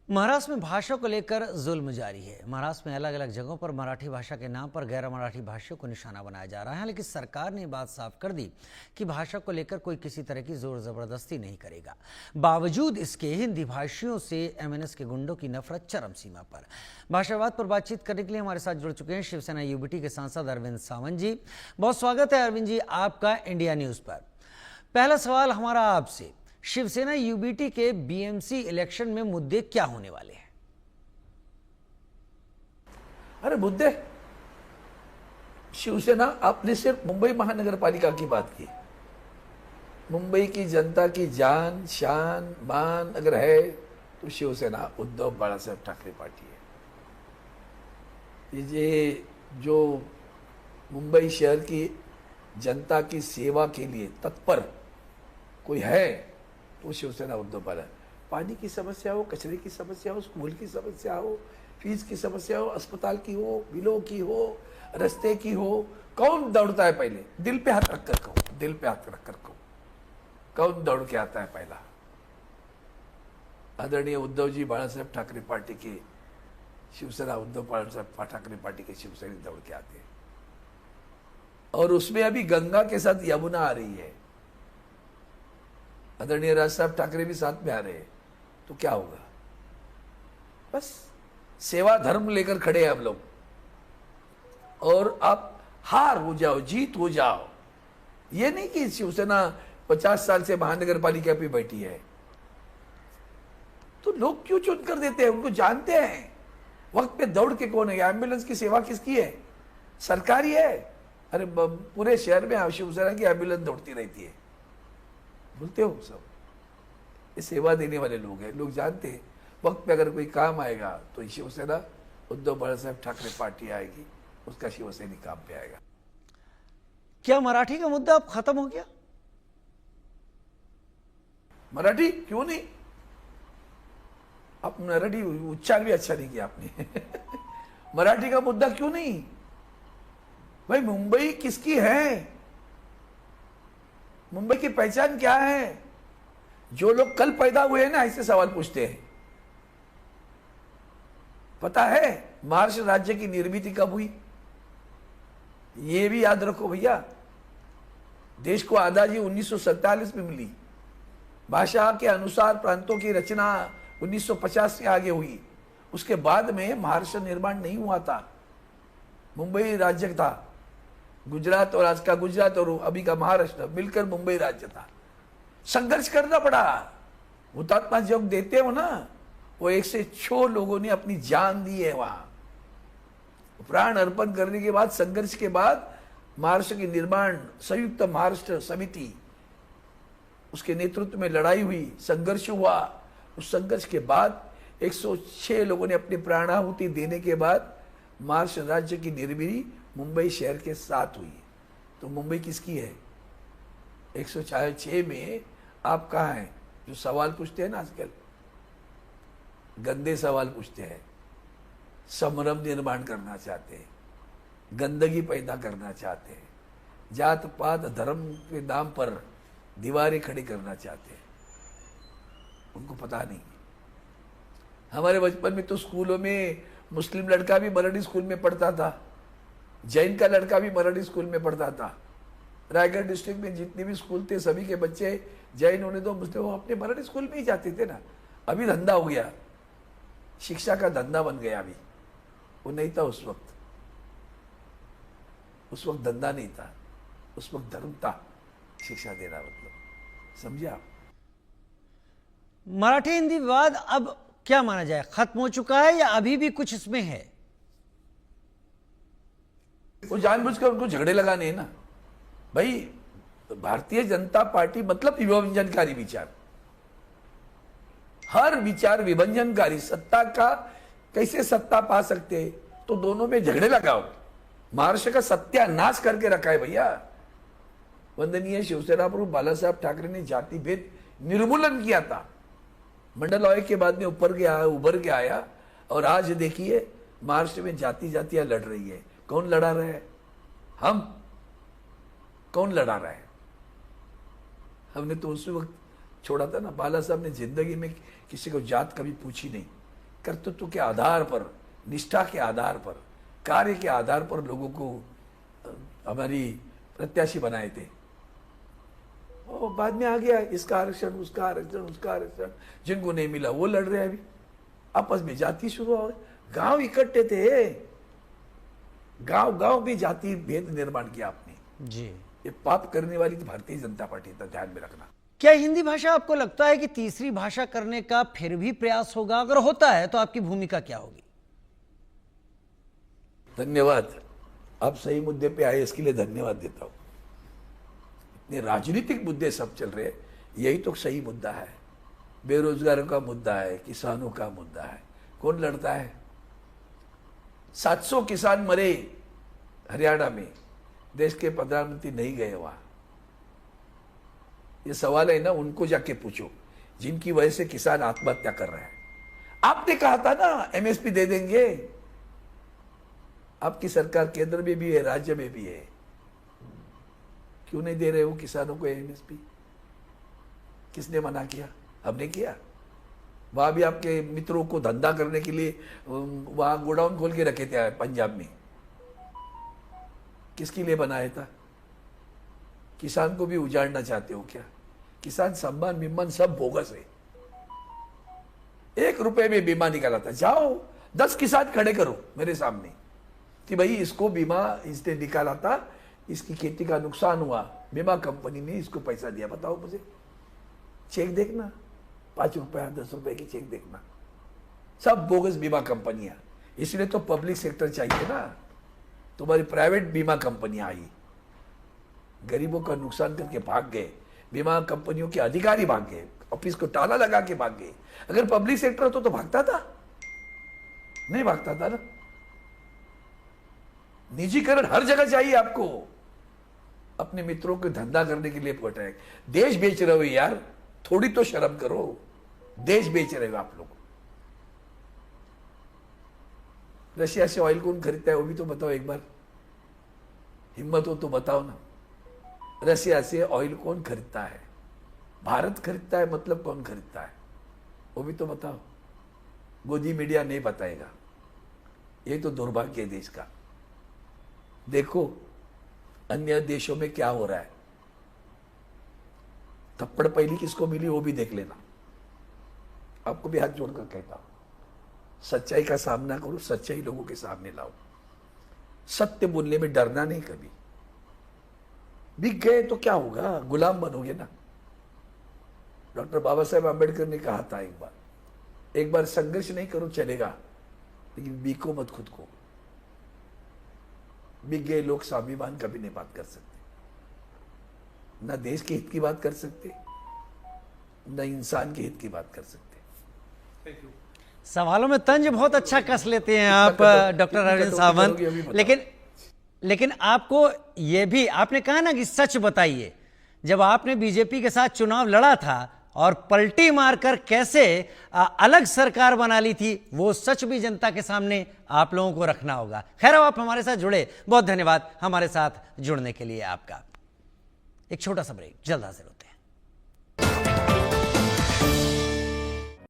महाराष्ट्र में भाषा को लेकर जुल्म जारी है। महाराष्ट्र में अलग अलग जगहों पर मराठी भाषा के नाम पर गैर मराठी भाषियों को निशाना बनाया जा रहा है। लेकिन सरकार ने बात साफ कर दी कि भाषा को लेकर कोई किसी तरह की जोर जबरदस्ती नहीं करेगा। बावजूद इसके हिंदी भाषियों से एमएनएस के गुंडों की नफरत चरम सीमा पर। भाषावाद पर बातचीत करने के लिए हमारे साथ जुड़ चुके हैं शिवसेना यूबीटी के सांसद अरविंद सावंत जी। बहुत स्वागत है अरविंद जी आपका इंडिया न्यूज पर। पहला सवाल हमारा आपसे, शिवसेना यूबीटी के बीएमसी इलेक्शन में मुद्दे क्या होने वाले हैं? अरे मुद्दे, शिवसेना, आपने सिर्फ मुंबई महानगर पालिका की बात की। मुंबई की जनता की जान शान मान अगर है तो शिवसेना उद्धव बाळासाहेब ठाकरे पार्टी है। ये जो मुंबई शहर की जनता की सेवा के लिए तत्पर कोई है तो शिवसेना उद्धव बाळासाहेब। पानी की समस्या हो, कचरे की समस्या हो, स्कूल की समस्या हो, फीस की समस्या हो, अस्पताल की हो, बिलों की हो, रास्ते की हो, कौन दौड़ता है पहले? दिल पे हाथ रखकर कहो, दिल पे हाथ रखकर कहो, कौन दौड़ के आता है पहला? आदरणीय उद्धव जी बाळासाहेब ठाकरे पार्टी के शिवसेना उद्धव बाळासाहेब ठाकरे पार्टी के शिवसैनिक दौड़ के आते हैं। और उसमें अभी गंगा के साथ यमुना आ रही है। आदरणीय राज साहब ठाकरे भी साथ में आ रहे हैं, तो क्या होगा? बस सेवा धर्म लेकर खड़े हैं हम लोग। और आप हार हो जाओ, जीत हो जाओ, ये नहीं कि शिवसेना 50 साल से महानगर पालिका पे बैठी है। तो लोग क्यों चुन कर देते हैं? उनको जानते हैं वक्त पे दौड़ के कौन है। एम्बुलेंस की सेवा किसकी है? सरकारी है। अरे पूरे शहर में शिवसेना की एम्बुलेंस दौड़ती रहती है, बोलते हो सब। ये सेवा देने वाले लोग हैं, लोग जानते हैं वक्त पे अगर कोई काम आएगा तो शिवसेना उद्धव बाळासाहेब ठाकरे पार्टी आएगी, उसका शिवसैनिक काम पे आएगा। क्या मराठी का मुद्दा अब खत्म हो गया? मराठी क्यों नहीं? आप मराठी उच्चार भी अच्छा नहीं किया आपने मराठी का मुद्दा क्यों नहीं? भाई मुंबई किसकी है? मुंबई की पहचान क्या है? जो लोग कल पैदा हुए हैं ना, ऐसे सवाल पूछते हैं। पता है महाराष्ट्र राज्य की निर्मिति कब हुई? ये भी याद रखो भैया। देश को आजादी 1947 में मिली। भाषा के अनुसार प्रांतों की रचना 1950 से आगे हुई। उसके बाद में महाराष्ट्र निर्माण नहीं हुआ था। मुंबई राज्य था। गुजरात और आज का गुजरात और अभी का महाराष्ट्र मिलकर मुंबई राज्य था। संघर्ष करना पड़ा। हुतात्मा जब देते हो ना, वो 106 लोगों ने अपनी जान दी है वहां। प्राण अर्पण करने के बाद, संघर्ष के बाद महाराष्ट्र के निर्माण, संयुक्त महाराष्ट्र समिति, उसके नेतृत्व में लड़ाई हुई, संघर्ष हुआ। उस संघर्ष के बाद 106 लोगों ने अपनी प्राणाहुति देने के बाद महाराष्ट्र राज्य की निर्मिती मुंबई शहर के साथ हुई। तो मुंबई किसकी है? 106 में आप कहाँ हैं? जो सवाल पूछते हैं ना आजकल, गंदे सवाल पूछते हैं, संभ्रम निर्माण करना चाहते हैं, गंदगी पैदा करना चाहते हैं, जात पात धर्म के नाम पर दीवारें खड़ी करना चाहते हैं। उनको पता नहीं। हमारे बचपन में तो स्कूलों में मुस्लिम लड़का भी मराठी स्कूल में पढ़ता था, जैन का लड़का भी मराठी स्कूल में पढ़ता था। रायगढ़ डिस्ट्रिक्ट में जितने भी स्कूल थे, सभी के बच्चे जैन होने दो, मुस्लिम हो, अपने मराठी स्कूल में ही जाते थे ना। अभी धंधा हो गया, शिक्षा का धंधा बन गया। अभी वो नहीं था उस वक्त। उस वक्त धंधा नहीं था, उस वक्त धर्म था। शिक्षा देना मतलब, समझे आप? मराठी हिंदी विवाद अब क्या माना जाए, खत्म हो चुका है या अभी भी कुछ इसमें है? वो जानबूझकर उनको झगड़े लगाने हैं ना भाई। भारतीय जनता पार्टी मतलब विभजनकारी विचार। हर विचार विभजनकारी। सत्ता का कैसे सत्ता पा सकते, तो दोनों में झगड़े लगाओ। महाराष्ट्र का सत्यानाश करके रखा है भैया। वंदनीय शिवसेना प्रमुख बाळासाहेब ठाकरे ने जाति भेद निर्मूलन किया था। मंडल आयोग के बाद में उभर के आया। और आज देखिए महाराष्ट्र में जातियां लड़ रही है। कौन लड़ा रहा है? हम। कौन लड़ा रहा है? हमने तो उस वक्त छोड़ा था ना। बाला साहब ने जिंदगी में किसी को जात कभी पूछी नहीं। कर्तृत्व के आधार पर, निष्ठा के आधार पर, कार्य के आधार पर लोगों को हमारी प्रत्याशी बनाए थे। और बाद में आ गया इसका आरक्षण, उसका आरक्षण, उसका आरक्षण, जिनको नहीं मिला वो लड़ रहे हैं। अभी आपस में जाति शुरू हो गई। गांव इकट्ठे थे, गांव गांव भी जाति भेद निर्माण किया आपने। जी, ये पाप करने वाली तो भारतीय जनता पार्टी था, ध्यान में रखना। क्या हिंदी भाषा आपको लगता है कि तीसरी भाषा करने का फिर भी प्रयास होगा? अगर होता है तो आपकी भूमिका क्या होगी? धन्यवाद, आप सही मुद्दे पे आए, इसके लिए धन्यवाद देता हूं। इतने राजनीतिक मुद्दे सब चल रहे हैं, यही तो सही मुद्दा है। बेरोजगारों का मुद्दा है, किसानों का मुद्दा है, कौन लड़ता है? 700 किसान मरे हरियाणा में, देश के प्रधानमंत्री नहीं गए वहां। ये सवाल है ना, उनको जाके पूछो जिनकी वजह से किसान आत्महत्या कर रहे हैं। आपने कहा था ना एमएसपी दे देंगे, आपकी सरकार केंद्र में भी है, राज्य में भी है, क्यों नहीं दे रहे हो किसानों को एमएसपी? किसने मना किया? हमने किया। वहां भी आपके मित्रों को धंधा करने के लिए वहां गोडाउन खोल के रखे थे पंजाब में, किसके लिए बनाया था? किसान को भी उजाड़ना चाहते हो क्या? किसान सम्मान विम्मान सब बोगस है। 1 रुपए में बीमा निकाला था, जाओ 10 किसान खड़े करो मेरे सामने कि भाई इसको बीमा इसने निकाला था, इसकी खेती का नुकसान हुआ, बीमा कंपनी ने इसको पैसा दिया, बताओ मुझे। चेक देखना, 5 रुपया 10 रुपए की चेक देखना, सब बोगस बीमा कंपनियां। इसलिए तो पब्लिक सेक्टर चाहिए ना, तुम्हारी प्राइवेट बीमा कंपनियां आई, गरीबों का नुकसान करके भाग गए, बीमा कंपनियों के अधिकारी भाग गए, ऑफिस को ताला लगा के भाग गए। अगर पब्लिक सेक्टर होता तो भागता था? नहीं भागता था ना। निजीकरण हर जगह चाहिए आपको, अपने मित्रों को धंधा करने के लिए पटाए। देश बेच रहे हो यार, थोड़ी तो शर्म करो, देश बेच रहे हो आप लोग। रशिया से ऑयल कौन खरीदता है वो भी तो बताओ एक बार, हिम्मत हो तो बताओ ना। रशिया से ऑयल कौन खरीदता है? भारत खरीदता है, मतलब कौन खरीदता है वो भी तो बताओ। गोदी मीडिया नहीं बताएगा, ये तो दुर्भाग्य है देश का। देखो अन्य देशों में क्या हो रहा है, थप्पड़ पहली किसको मिली वो भी देख लेना। आपको भी हाथ जोड़कर कहता हूं, सच्चाई का सामना करो, सच्चाई लोगों के सामने लाओ, सत्य बोलने में डरना नहीं कभी। बिक गए तो क्या होगा, गुलाम बनोगे ना। डॉक्टर बाबा साहेब आंबेडकर ने कहा था एक बार संघर्ष नहीं करो चलेगा, लेकिन बिको मत खुद को। बिक गए लोग स्वाभिमान कभी नहीं बात कर सकते, ना देश के हित की बात कर सकते, ना इंसान के हित की बात कर सकते। सवालों में तंज बहुत अच्छा कस लेते हैं आप डॉक्टर अरविंद सावंत, लेकिन आपको ये भी आपने कहा ना कि सच बताइए। जब आपने बीजेपी के साथ चुनाव लड़ा था और पलटी मारकर कैसे अलग सरकार बना ली थी, वो सच भी जनता के सामने आप लोगों को रखना होगा। खैर, आप हमारे साथ जुड़े, बहुत धन्यवाद हमारे साथ जुड़ने के लिए आपका। एक छोटा सा ब्रेक, जल्द हाजिर होते हैं।